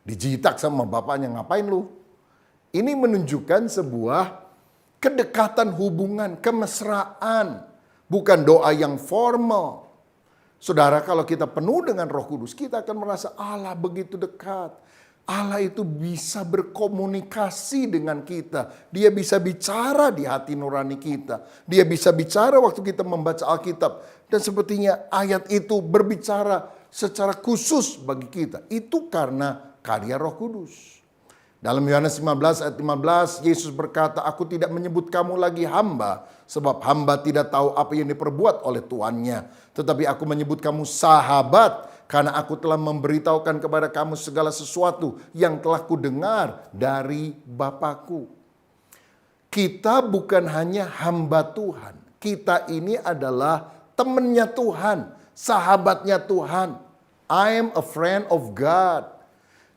Dijitak sama bapaknya, ngapain lu? Ini menunjukkan sebuah kedekatan hubungan, kemesraan. Bukan doa yang formal. Saudara, kalau kita penuh dengan Roh Kudus, kita akan merasa Allah begitu dekat. Allah itu bisa berkomunikasi dengan kita. Dia bisa bicara di hati nurani kita. Dia bisa bicara waktu kita membaca Alkitab. Dan sepertinya ayat itu berbicara secara khusus bagi kita. Itu karena karya Roh Kudus. Dalam Yohanes 15 ayat 15, Yesus berkata, aku tidak menyebut kamu lagi hamba, sebab hamba tidak tahu apa yang diperbuat oleh tuannya. Tetapi aku menyebut kamu sahabat, karena aku telah memberitahukan kepada kamu segala sesuatu yang telah kudengar dari Bapakku. Kita bukan hanya hamba Tuhan, kita ini adalah temannya Tuhan, sahabatnya Tuhan. I am a friend of God.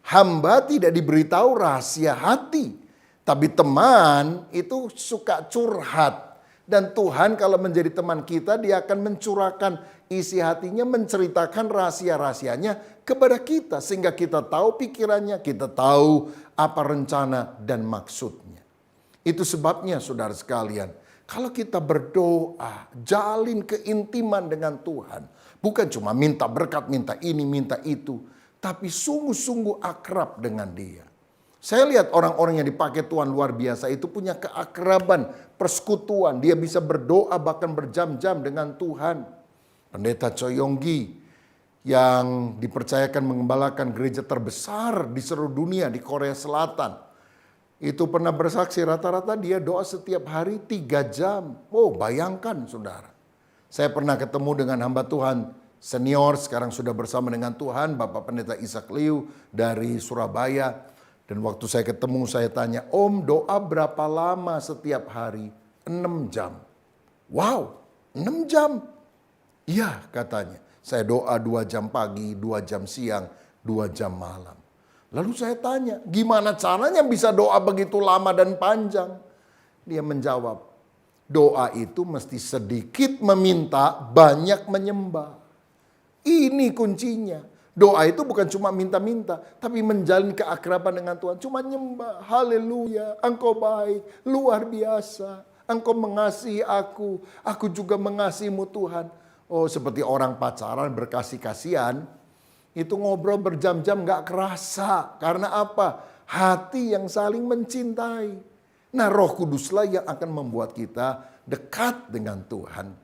Hamba tidak diberitahu rahasia hati. Tapi teman itu suka curhat. Dan Tuhan kalau menjadi teman kita, dia akan mencurahkan isi hatinya, menceritakan rahasia-rahasianya kepada kita. Sehingga kita tahu pikirannya, kita tahu apa rencana dan maksudnya. Itu sebabnya saudara sekalian, kalau kita berdoa, jalin keintiman dengan Tuhan. Bukan cuma minta berkat, minta ini, minta itu. Tapi sungguh-sungguh akrab dengan dia. Saya lihat orang-orang yang dipakai Tuhan luar biasa itu punya keakraban, persekutuan. Dia bisa berdoa bahkan berjam-jam dengan Tuhan. Pendeta Choi Yonggi yang dipercayakan mengembalakan gereja terbesar di seluruh dunia di Korea Selatan. Itu pernah bersaksi rata-rata dia doa setiap hari 3 jam. Oh, bayangkan saudara. Saya pernah ketemu dengan hamba Tuhan senior, sekarang sudah bersama dengan Tuhan, Bapak Pendeta Ishak Liu dari Surabaya. Dan waktu saya ketemu, saya tanya, Om doa berapa lama setiap hari? 6 jam. Wow, 6 jam? Iya katanya, saya doa 2 jam pagi, 2 jam siang, 2 jam malam. Lalu saya tanya, gimana caranya bisa doa begitu lama dan panjang? Dia menjawab, doa itu mesti sedikit meminta, banyak menyembah. Ini kuncinya. Doa itu bukan cuma minta-minta, tapi menjalin keakraban dengan Tuhan. Cuma nyembah, haleluya, Engkau baik, luar biasa. Engkau mengasihi aku juga mengasihimu Tuhan. Oh, seperti orang pacaran berkasih-kasihan, itu ngobrol berjam-jam gak kerasa. Karena apa? Hati yang saling mencintai. Nah, Roh Kuduslah yang akan membuat kita dekat dengan Tuhan.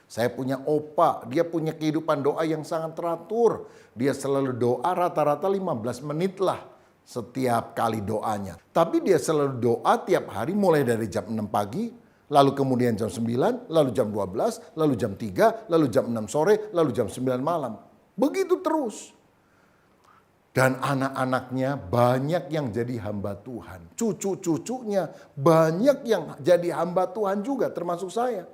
Saya punya opa, dia punya kehidupan doa yang sangat teratur. Dia selalu doa rata-rata 15 menit lah setiap kali doanya. Tapi dia selalu doa tiap hari mulai dari jam 6 pagi, lalu kemudian jam 9, lalu jam 12, lalu jam 3, lalu jam 6 sore, lalu jam 9 malam. Begitu terus. Dan anak-anaknya banyak yang jadi hamba Tuhan. Cucu-cucunya banyak yang jadi hamba Tuhan juga, termasuk saya.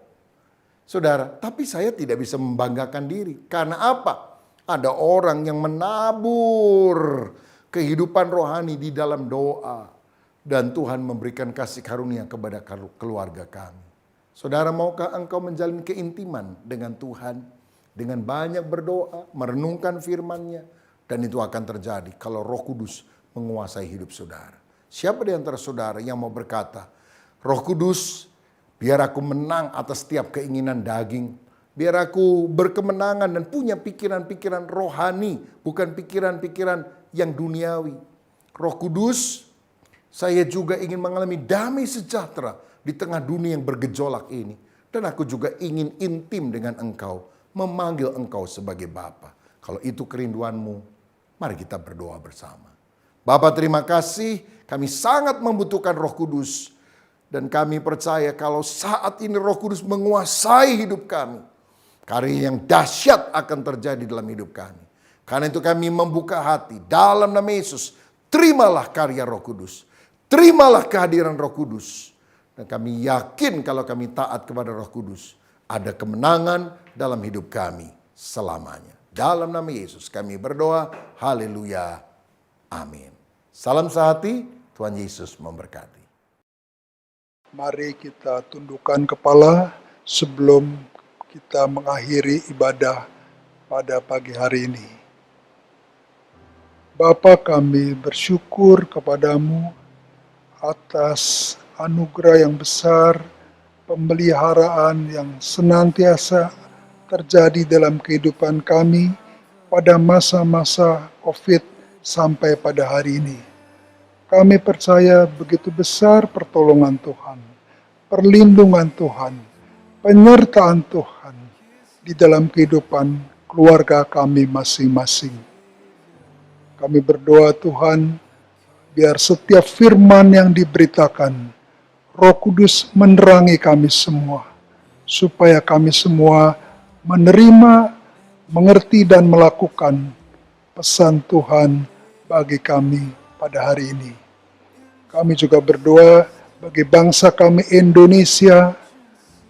Saudara, tapi saya tidak bisa membanggakan diri. Karena apa? Ada orang yang menabur kehidupan rohani di dalam doa. Dan Tuhan memberikan kasih karunia kepada keluarga kami. Saudara, maukah engkau menjalin keintiman dengan Tuhan? Dengan banyak berdoa, merenungkan firman-Nya. Dan itu akan terjadi kalau Roh Kudus menguasai hidup saudara. Siapa di antara saudara yang mau berkata, Roh Kudus, biar aku menang atas setiap keinginan daging. Biar aku berkemenangan dan punya pikiran-pikiran rohani, bukan pikiran-pikiran yang duniawi. Roh Kudus, saya juga ingin mengalami damai sejahtera di tengah dunia yang bergejolak ini. Dan aku juga ingin intim dengan Engkau, memanggil Engkau sebagai Bapa. Kalau itu kerinduanmu, mari kita berdoa bersama. Bapa, terima kasih, kami sangat membutuhkan Roh Kudus. Dan kami percaya kalau saat ini Roh Kudus menguasai hidup kami, karya yang dahsyat akan terjadi dalam hidup kami. Karena itu kami membuka hati dalam nama Yesus. Terimalah karya Roh Kudus. Terimalah kehadiran Roh Kudus. Dan kami yakin kalau kami taat kepada Roh Kudus, ada kemenangan dalam hidup kami selamanya. Dalam nama Yesus kami berdoa. Haleluya. Amin. Salam sehati. Tuhan Yesus memberkati. Mari kita tundukkan kepala sebelum kita mengakhiri ibadah pada pagi hari ini. Bapa, kami bersyukur kepadamu atas anugerah yang besar, pemeliharaan yang senantiasa terjadi dalam kehidupan kami pada masa-masa COVID sampai pada hari ini. Kami percaya begitu besar pertolongan Tuhan, perlindungan Tuhan, penyertaan Tuhan di dalam kehidupan keluarga kami masing-masing. Kami berdoa Tuhan, biar setiap firman yang diberitakan, Roh Kudus menerangi kami semua, supaya kami semua menerima, mengerti dan melakukan pesan Tuhan bagi kami pada hari ini. Kami juga berdoa bagi bangsa kami Indonesia.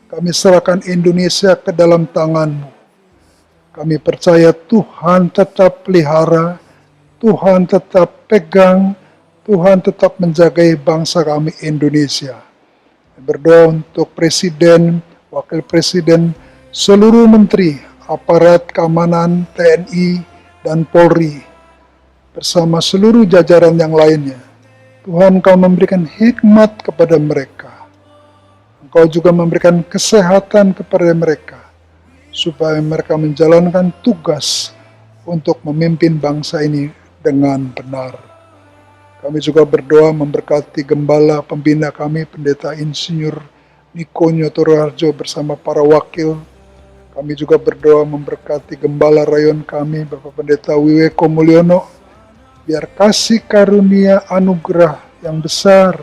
Kami serahkan Indonesia ke dalam tangan-Mu. Kami percaya Tuhan tetap pelihara, Tuhan tetap pegang, Tuhan tetap menjaga bangsa kami Indonesia. Berdoa untuk Presiden, Wakil Presiden, seluruh menteri, aparat keamanan, TNI, dan Polri, bersama seluruh jajaran yang lainnya. Tuhan, Engkau memberikan hikmat kepada mereka. Engkau juga memberikan kesehatan kepada mereka, supaya mereka menjalankan tugas untuk memimpin bangsa ini dengan benar. Kami juga berdoa memberkati gembala pembina kami, Pendeta Insinyur Niko Nyotorharjo bersama para wakil. Kami juga berdoa memberkati gembala rayon kami, Bapak Pendeta Wiweko Mulyono, biar kasih karunia anugerah yang besar,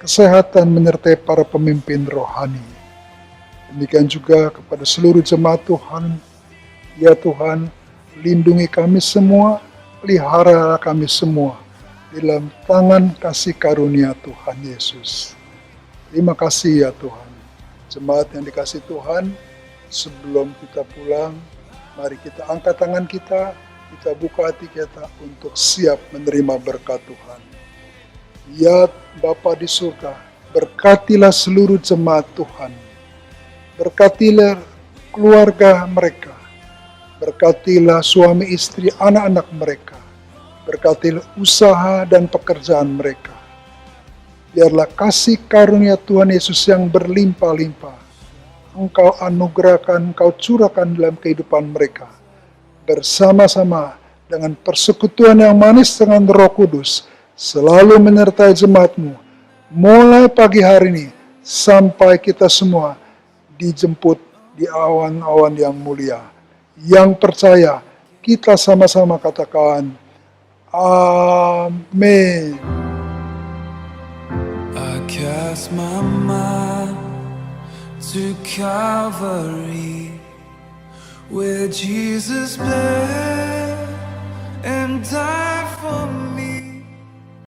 kesehatan menyertai para pemimpin rohani. Demikian juga kepada seluruh jemaat Tuhan. Ya Tuhan, lindungi kami semua, pelihara kami semua dalam tangan kasih karunia Tuhan Yesus. Terima kasih ya Tuhan. Jemaat yang dikasih Tuhan, sebelum kita pulang, mari kita angkat tangan kita buka hati kita untuk siap menerima berkat Tuhan. Ya Bapa di surga, berkatilah seluruh jemaat Tuhan. Berkatilah keluarga mereka. Berkatilah suami istri anak-anak mereka. Berkatilah usaha dan pekerjaan mereka. Biarlah kasih karunia Tuhan Yesus yang berlimpah-limpah Engkau anugerahkan, Engkau curahkan dalam kehidupan mereka. Bersama-sama dengan persekutuan yang manis dengan Roh Kudus, selalu menyertai jemaat-Mu, mulai pagi hari ini sampai kita semua dijemput di awan-awan yang mulia. Yang percaya, kita sama-sama katakan, Amin. I cast my mind to Calvary, where Jesus bled and died.